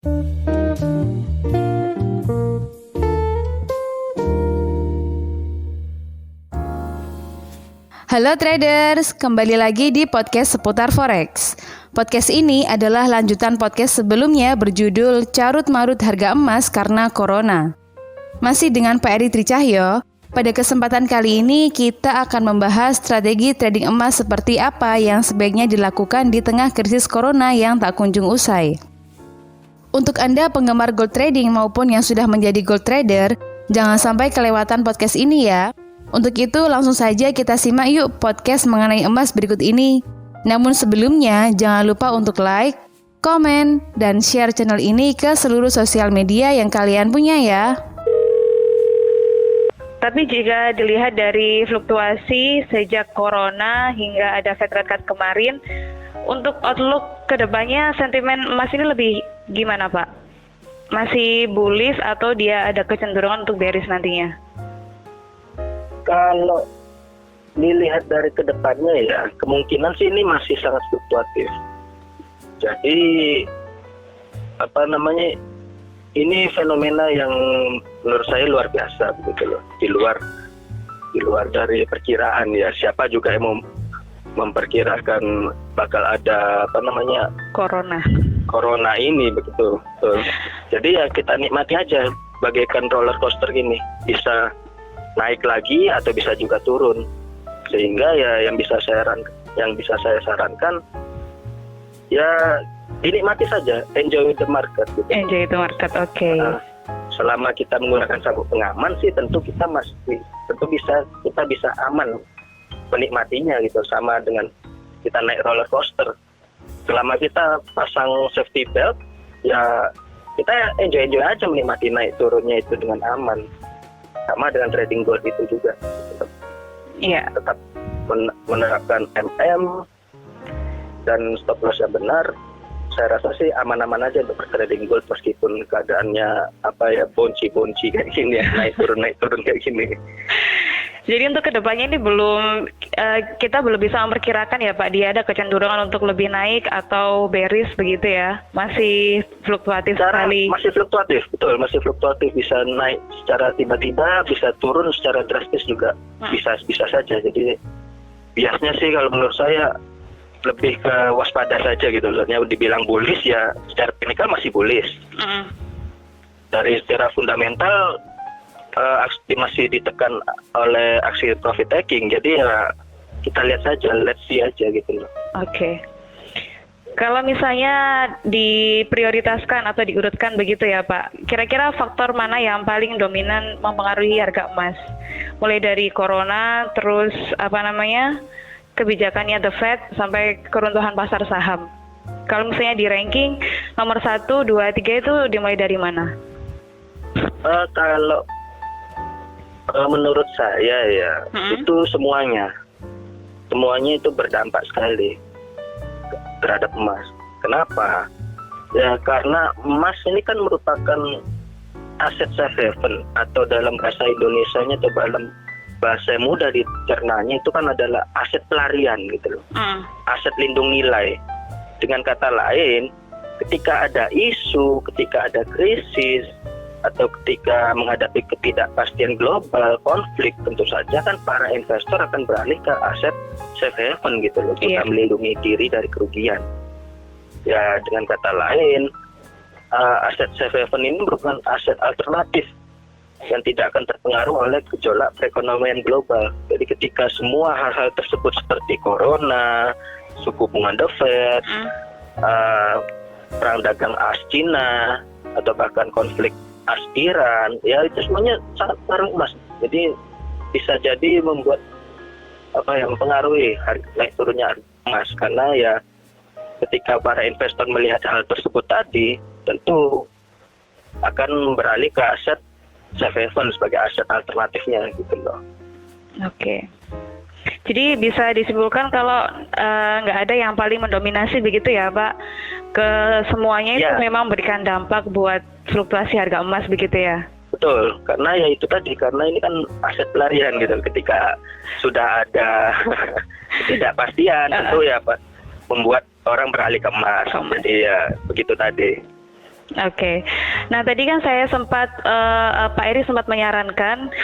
Halo traders, kembali lagi di podcast seputar Forex. Podcast ini adalah lanjutan podcast sebelumnya berjudul Carut Marut Harga Emas Karena Corona. Masih dengan Pak Eri Tricahyo, pada kesempatan kali ini kita akan membahas strategi trading emas seperti apa yang sebaiknya dilakukan di tengah krisis Corona yang tak kunjung usai. Untuk Anda penggemar gold trading maupun yang sudah menjadi gold trader, jangan sampai kelewatan podcast ini ya. Untuk itu langsung saja kita simak yuk podcast mengenai emas berikut ini. Namun sebelumnya jangan lupa untuk like, komen, dan share channel ini ke seluruh sosial media yang kalian punya ya. Tapi jika dilihat dari fluktuasi sejak Corona hingga ada Fed rate cut kemarin, untuk outlook ke depannya sentimen emas ini lebih gimana Pak? Masih bullish atau dia ada kecenderungan untuk bearish nantinya? Kalau dilihat dari kedepannya ya, kemungkinan sih ini masih sangat fluktuatif. Jadi ini fenomena yang menurut saya luar biasa begitu loh. Di luar dari perkiraan ya. Siapa juga yang memperkirakan bakal ada Corona ini begitu. Betul. Jadi ya kita nikmati aja bagaikan roller coaster ini, bisa naik lagi atau bisa juga turun, sehingga ya yang bisa saya sarankan ya dinikmati saja, enjoy the market gitu. Enjoy the market, oke. Selama kita menggunakan sabuk pengaman sih tentu kita bisa aman menikmatinya gitu, sama dengan kita naik roller coaster. Selama kita pasang safety belt ya kita enjoy aja menikmati naik turunnya itu dengan aman. Sama dengan trading gold itu juga. Tetap menerapkan MM dan stop loss yang benar. Saya rasa sih aman-aman aja untuk trading gold meskipun keadaannya bonci kayak gini ya, naik turun kayak gini. Jadi untuk kedepannya ini kita belum bisa memperkirakan ya Pak, dia ada kecenderungan untuk lebih naik atau bearish begitu ya? Masih fluktuatif sekali. Masih fluktuatif, betul. Masih fluktuatif, bisa naik secara tiba-tiba, bisa turun secara drastis juga, bisa saja. Jadi biasanya sih kalau menurut saya lebih ke waspada saja gitu. Soalnya dibilang bullish ya, secara teknikal masih bullish. Dari secara fundamental masih ditekan oleh aksi profit taking, jadi ya kita lihat saja, let's see aja gitu loh. Oke. Kalau misalnya diprioritaskan atau diurutkan begitu ya Pak, kira-kira faktor mana yang paling dominan mempengaruhi harga emas? Mulai dari Corona, terus kebijakannya The Fed sampai keruntuhan pasar saham. Kalau misalnya di ranking nomor 1, 2, 3 itu dimulai dari mana? Kalau menurut saya ya itu semuanya itu berdampak sekali terhadap emas. Kenapa? Ya karena emas ini kan merupakan aset safe haven, atau dalam bahasa Indonesianya atau dalam bahasa yang mudah dicernanya itu kan adalah aset pelarian gitu loh. Aset lindung nilai. Dengan kata lain, ketika ada isu, ketika ada krisis, atau ketika menghadapi ketidakpastian global, konflik, tentu saja kan para investor akan beralih ke aset safe haven gitu loh, kita melindungi diri dari kerugian. Ya dengan kata lain, aset safe haven ini merupakan aset alternatif yang tidak akan terpengaruh oleh gejolak perekonomian global. Jadi ketika semua hal-hal tersebut seperti Corona, suku bunga The Fed, perang dagang AS Cina, atau bahkan konflik AS Iran, ya itu semuanya sangat pengaruh emas. Jadi bisa jadi mempengaruhi naik turunnya emas, karena ya ketika para investor melihat hal tersebut tadi, tentu akan beralih ke aset safe haven sebagai aset alternatifnya gitu loh. Oke. Jadi bisa disimpulkan kalau nggak ada yang paling mendominasi begitu ya Pak, ke semuanya itu memang berikan dampak buat fluktuasi harga emas begitu ya? Betul, karena ya itu tadi, karena ini kan aset pelarian gitu. Ketika sudah ada ketidakpastian, tentu ya Pak, membuat orang beralih ke emas. Jadi ya begitu tadi. Oke. Nah, tadi kan saya sempat Pak Eri sempat menyarankan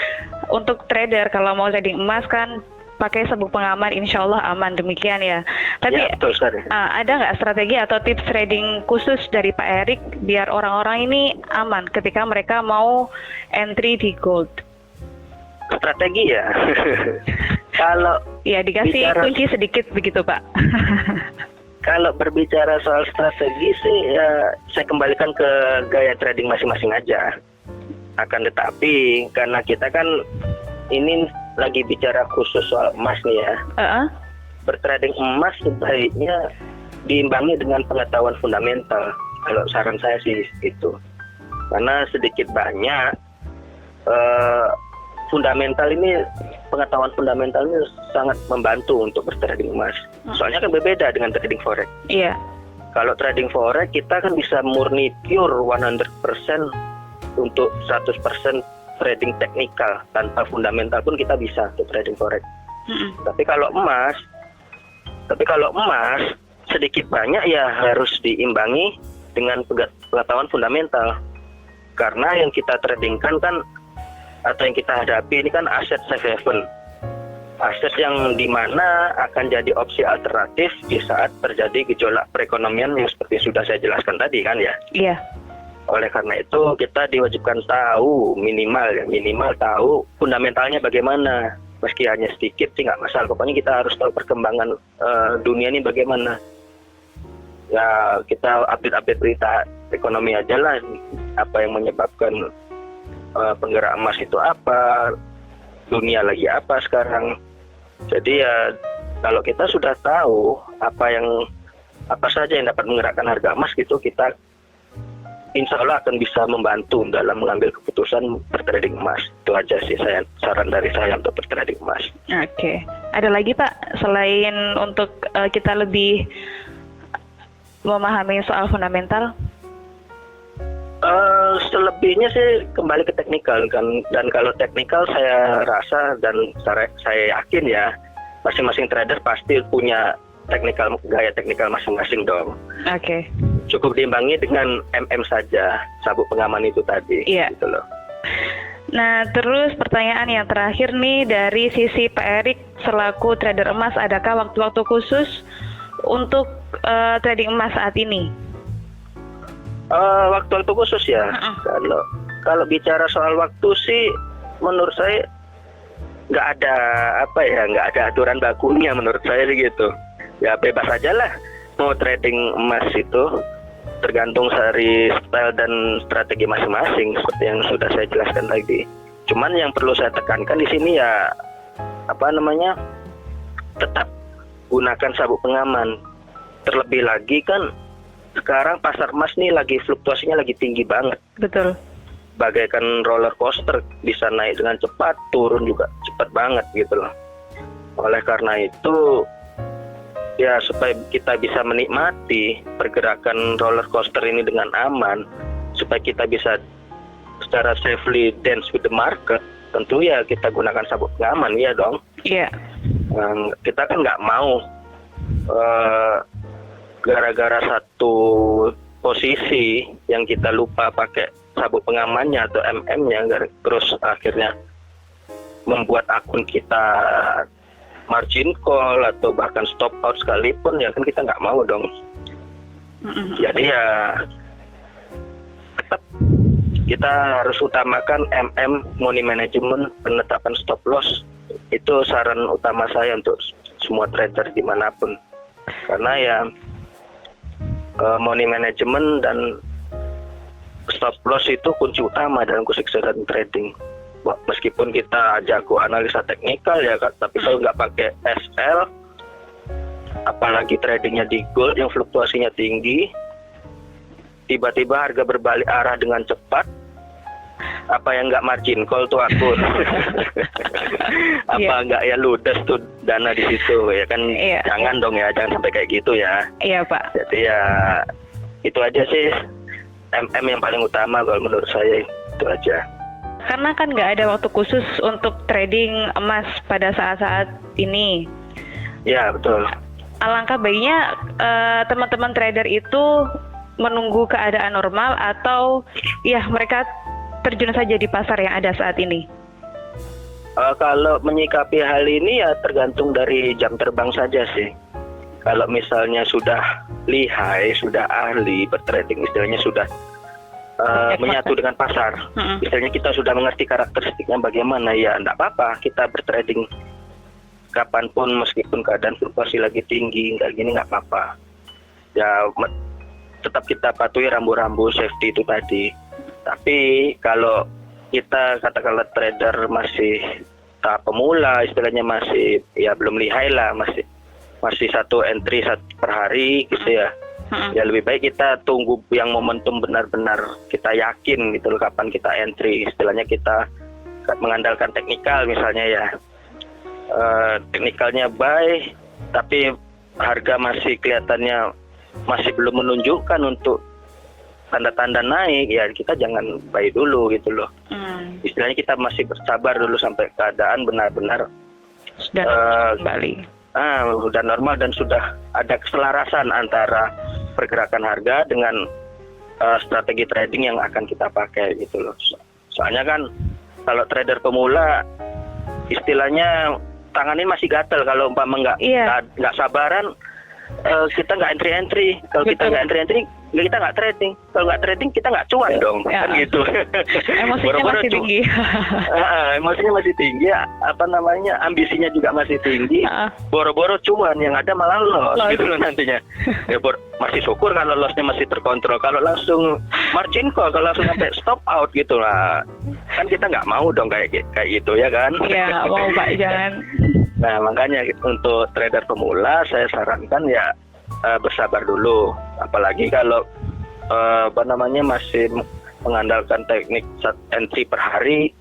untuk trader kalau mau trading emas kan pakai sabuk pengaman, insya Allah aman, demikian ya. Tapi Ya, betul sekali. ada nggak strategi atau tips trading khusus dari Pak Erik biar orang-orang ini aman ketika mereka mau entry di gold? Strategi ya. Kalau Ya, dikasih kunci sedikit begitu, Pak. Kalau berbicara soal strategi sih, ya, saya kembalikan ke gaya trading masing-masing aja. Akan tetapi, karena kita kan ini lagi bicara khusus soal emas nih ya. Bertrading emas sebaiknya diimbangi dengan pengetahuan fundamental. Kalau saran saya sih itu. Karena sedikit banyak pengetahuan fundamental ini sangat membantu untuk bertrading emas. Soalnya kan berbeda dengan trading forex. Iya. Kalau trading forex kita kan bisa murni pure 100% untuk 100% trading teknikal, tanpa fundamental pun kita bisa untuk trading forex. Tapi kalau emas sedikit banyak ya harus diimbangi dengan pengetahuan fundamental. Karena yang kita tradingkan kan atau yang kita hadapi ini kan aset safe haven, aset yang dimana akan jadi opsi alternatif di saat terjadi gejolak perekonomian yang seperti sudah saya jelaskan tadi kan ya. Iya. Oleh karena itu kita diwajibkan tahu minimal tahu fundamentalnya bagaimana, meski hanya sedikit sih nggak masalah. Pokoknya kita harus tahu perkembangan dunia ini bagaimana. Ya kita update berita ekonomi aja lah, apa yang menyebabkan penggerak emas itu apa, dunia lagi apa sekarang. Jadi ya kalau kita sudah tahu apa saja yang dapat menggerakkan harga emas gitu, kita insya Allah akan bisa membantu dalam mengambil keputusan bertrading emas. Itu aja sih saran dari saya untuk bertrading emas. Oke. Ada lagi Pak, selain untuk kita lebih memahami soal fundamental? Selebihnya sih kembali ke teknikal kan, dan kalau teknikal saya rasa dan saya yakin ya masing-masing trader pasti punya gaya teknikal masing-masing dong. Oke. Cukup diimbangi dengan saja, sabuk pengaman itu tadi. Iya. Gitu loh. Nah, terus pertanyaan yang terakhir nih dari sisi Pak Erik selaku trader emas, adakah waktu-waktu khusus untuk trading emas saat ini? Waktu-waktu khusus ya. Kalau bicara soal waktu sih, menurut saya nggak ada aturan bakunya menurut saya gitu. Ya bebas aja lah mau trading emas itu, tergantung dari style dan strategi masing-masing seperti yang sudah saya jelaskan tadi. Cuman yang perlu saya tekankan di sini ya tetap gunakan sabuk pengaman. Terlebih lagi kan sekarang pasar emas nih fluktuasinya lagi tinggi banget. Betul. Bagaikan roller coaster, bisa naik dengan cepat, turun juga cepat banget gitu loh. Oleh karena itu ya supaya kita bisa menikmati pergerakan roller coaster ini dengan aman, supaya kita bisa secara safely dance with the market, tentu ya kita gunakan sabuk pengaman ya dong. Iya. Kita kan nggak mau gara-gara satu posisi yang kita lupa pakai sabuk pengamannya atau MM-nya, terus akhirnya membuat akun kita margin call atau bahkan stop out sekalipun, ya kan kita nggak mau dong. Jadi ya tetap kita harus utamakan money management, penetapan stop loss. Itu saran utama saya untuk semua trader dimanapun, karena ya money management dan stop loss itu kunci utama dalam kesuksesan trading. Meskipun kita jago analisa teknikal ya Kak, tapi kalau nggak pakai SL, apalagi tradingnya di gold yang fluktuasinya tinggi, tiba-tiba harga berbalik arah dengan cepat, apa yang nggak margin call tuh akun? Nggak ya ludes tuh dana di situ ya kan? Jangan dong ya, jangan sampai kayak gitu ya. Iya Pak. Jadi ya itu aja sih yang paling utama kalau menurut saya, itu aja. Karena kan nggak ada waktu khusus untuk trading emas pada saat-saat ini. Ya betul. Alangkah baiknya teman-teman trader itu menunggu keadaan normal atau ya mereka terjun saja di pasar yang ada saat ini? Kalau menyikapi hal ini ya tergantung dari jam terbang saja sih. Kalau misalnya sudah lihai, sudah ahli bertrading, istilahnya sudah menyatu dengan pasar. Istilahnya kita sudah mengerti karakteristiknya bagaimana, ya enggak apa-apa kita bertrading kapanpun meskipun keadaan fluktuasi lagi tinggi, kayak gini enggak apa-apa. Ya tetap kita patuhi rambu-rambu safety itu tadi. Tapi kalau kita katakanlah trader masih tahap pemula, istilahnya masih ya belum lihai lah, masih satu entry per hari gitu ya. Ya lebih baik kita tunggu yang momentum benar-benar kita yakin gitu loh kapan kita entry. Istilahnya kita mengandalkan teknikal misalnya ya. Teknikalnya buy tapi harga masih kelihatannya masih belum menunjukkan untuk tanda-tanda naik, ya kita jangan buy dulu gitu loh. Istilahnya kita masih bersabar dulu sampai keadaan benar-benar sudah kembali. Sudah normal dan sudah ada keselarasan antara pergerakan harga dengan strategi trading yang akan kita pakai gitu loh. Soalnya kan kalau trader pemula istilahnya tangannya masih gatel kalau umpama nggak sabaran. Kita nggak entry. Kalau kita nggak entry, kita nggak trading. Kalau nggak trading, kita nggak cuan dong, kan gitu. Emosinya masih tinggi. Emosinya masih tinggi. Ambisinya juga masih tinggi. Boro-boro cuan, yang ada malah loss gitu loh nantinya. Ya, masih syukur kalau lossnya masih terkontrol. Kalau langsung margin call, kalau langsung sampai stop out gitu lah. Kan kita nggak mau dong kayak gitu ya kan? Iya, mau Pak, jangan. Nah makanya untuk trader pemula saya sarankan ya bersabar dulu, apalagi kalau masih mengandalkan teknik entry per hari,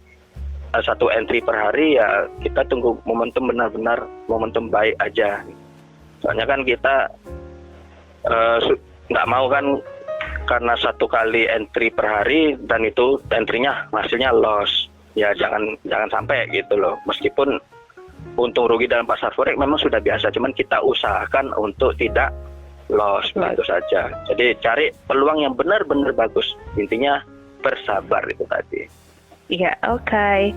satu entry per hari ya kita tunggu momentum benar-benar momentum baik aja. Soalnya kan kita nggak mau kan karena satu kali entry per hari dan itu entry-nya hasilnya loss, ya jangan sampai gitu loh. Meskipun untung rugi dalam pasar forex memang sudah biasa, cuman kita usahakan untuk tidak loss itu saja. Jadi cari peluang yang benar-benar bagus. Intinya bersabar itu tadi. Iya, oke.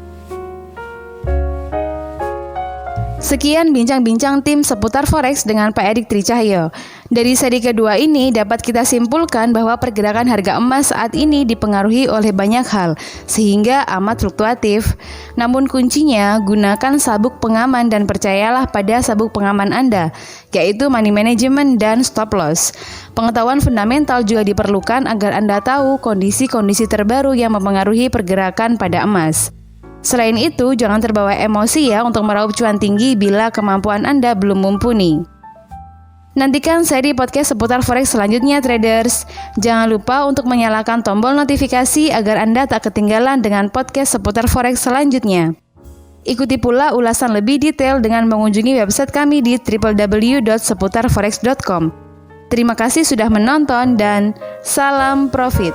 Sekian bincang-bincang tim seputar forex dengan Pak Erik Tricahyo. Dari seri kedua ini dapat kita simpulkan bahwa pergerakan harga emas saat ini dipengaruhi oleh banyak hal, sehingga amat fluktuatif. Namun kuncinya, gunakan sabuk pengaman dan percayalah pada sabuk pengaman Anda, yaitu money management dan stop loss. Pengetahuan fundamental juga diperlukan agar Anda tahu kondisi-kondisi terbaru yang mempengaruhi pergerakan pada emas. Selain itu, jangan terbawa emosi ya untuk meraup cuan tinggi bila kemampuan Anda belum mumpuni. Nantikan seri podcast seputar forex selanjutnya traders. Jangan lupa untuk menyalakan tombol notifikasi agar Anda tak ketinggalan dengan podcast seputar forex selanjutnya. Ikuti pula ulasan lebih detail dengan mengunjungi website kami di www.seputarforex.com. Terima kasih sudah menonton dan salam profit.